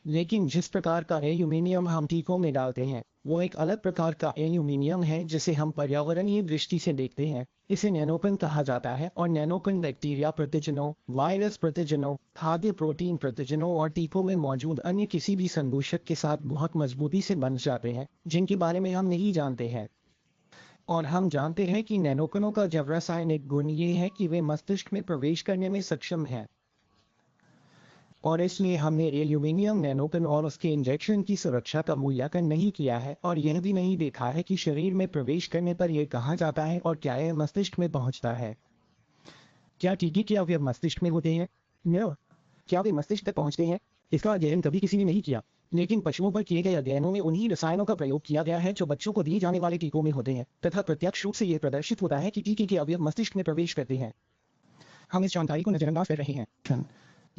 लेकिन जिस प्रकार का एल्यूमीनियम हम टीकों में डालते हैं वो एक अलग प्रकार का एल्यूमीनियम है जिसे हम पर्यावरणीय दृष्टि से देखते हैं। इसे नैनोकण कहा जाता है और नैनोकण बैक्टीरिया प्रतिजनों, वायरस प्रतिजनों, खाद्य प्रोटीन प्रतिजनों और टीकों में मौजूद अन्य किसी भी संदूषक के साथ बहुत मजबूती से बन जाते हैं जिनके बारे में हम नहीं जानते हैं। और हम जानते हैं कि नैनोकणों का जब रासायनिक गुण ये है कि वे मस्तिष्क में प्रवेश करने में सक्षम हैं। और इसलिए हमने एल्यूमीनियम नैनोकण और उसके इंजेक्शन की सुरक्षा का मूल्यांकन नहीं किया है और यह भी नहीं देखा है कि शरीर में प्रवेश करने पर यह कहा जाता है और क्या यह मस्तिष्क में पहुंचता है। क्या टीके के अवयव मस्तिष्क में होते हैं? No। क्या वे मस्तिष्क तक पहुंचते हैं? इसका अध्ययन कभी किसी ने नहीं किया, लेकिन पशुओं पर किए गए अध्ययनों में उन्हीं रसायनों का प्रयोग किया गया है जो बच्चों को दिए जाने वाले टीकों में होते हैं तथा प्रत्यक्ष रूप से यह प्रदर्शित होता है कि टीके के अवयव मस्तिष्क में प्रवेश करते हैं। हम इस जानकारी को नजरअंदाज कर रहे हैं।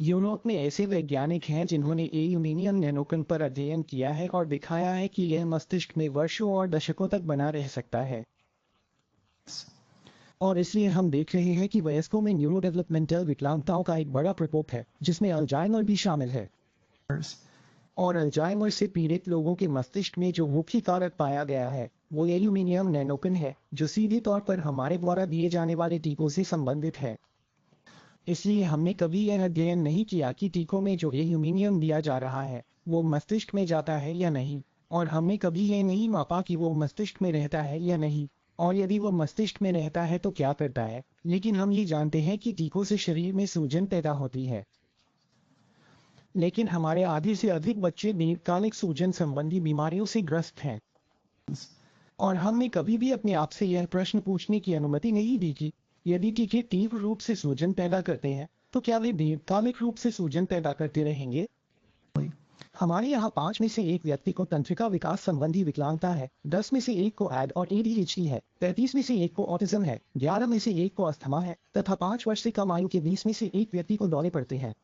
यूरोप में ऐसे वैज्ञानिक हैं जिन्होंने एल्यूमीनियम नैनोकण पर अध्ययन किया है और दिखाया है कि यह मस्तिष्क में वर्षों और दशकों तक बना रह सकता है। और इसलिए हम देख रहे हैं कि वयस्कों में न्यूरो डेवलपमेंटल विकलांगताओं का एक बड़ा प्रकोप है जिसमें अल्जाइमर भी शामिल है। और अल्जाइमर से पीड़ित लोगों के मस्तिष्क में जो मुख्य कारक पाया गया है वो एल्यूमीनियम नैनोकण है जो सीधे तौर पर हमारे द्वारा दिए जाने वाले टीकों से संबंधित है। इसलिए हमने कभी यह अध्ययन नहीं किया कि टीकों में जो एल्यूमीनियम दिया जा रहा है वो मस्तिष्क में जाता है या नहीं, और हमने कभी यह नहीं मापा कि वो मस्तिष्क में रहता है या नहीं, और यदि वो मस्तिष्क में रहता है तो क्या करता है। लेकिन हम ये जानते हैं कि टीकों से शरीर में सूजन पैदा होती है। लेकिन हमारे आधे से अधिक बच्चे दीर्घकालिक सूजन संबंधी बीमारियों से ग्रस्त हैं। और हमने कभी भी अपने आप से यह प्रश्न पूछने की अनुमति नहीं दी कि यदि टीके तीव्र रूप से सूजन पैदा करते हैं तो क्या वे दीर्घकालिक रूप से सूजन पैदा करते रहेंगे। हमारे यहाँ 5 में से 1 व्यक्ति को तंत्रिका विकास संबंधी विकलांगता है, 10 में से 1 को एड और ADHD है, 33 में से 1 को ऑटिज्म है, 11 में से 1 को अस्थमा है तथा 5 वर्ष से कम आयु के 20 में से 1 व्यक्ति को दौरे पड़ते हैं।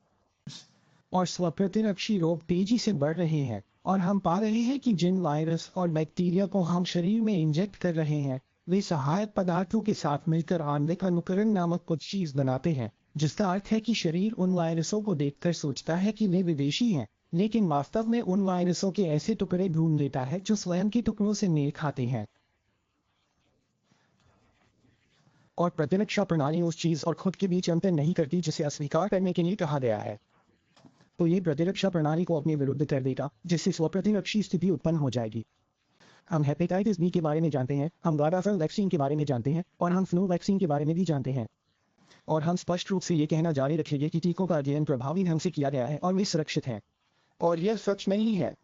और स्वप्रतिरक्षी रोग तेजी से बढ़ रहे हैं और हम पा रहे हैं कि जिन वायरस और बैक्टीरिया को हम शरीर में इंजेक्ट कर रहे हैं वे सहायक पदार्थों के साथ मिलकर आणविक अनुकरण नामक कुछ चीज बनाते हैं, जिसका अर्थ है कि शरीर उन वायरसों को देखकर सोचता है कि वे विदेशी हैं, लेकिन वास्तव में उन वायरसों के ऐसे टुकड़े ढूंढ लेता है जो स्वयं के टुकड़ों से मेल खाते हैं। और प्रतिरक्षा प्रणाली उस चीज और खुद के बीच अंतर नहीं करती जिसे अस्वीकार करने के लिए कहा गया है। तो ये प्रतिरक्षा प्रणाली को अपने विरुद्ध कर देगा जिससे स्वप्रतिरक्षी स्थिति उत्पन्न हो जाएगी। हम हेपेटाइटिस बी के बारे में जानते हैं, हम गार्डाफिल वैक्सीन के बारे में जानते हैं और हम फ्लू वैक्सीन के बारे में भी जानते हैं। और हम स्पष्ट रूप से ये कहना जारी रखेंगे कि टीकों का अध्ययन प्रभावी ढंग से किया गया है और वे सुरक्षित हैं। और यह सच नहीं है।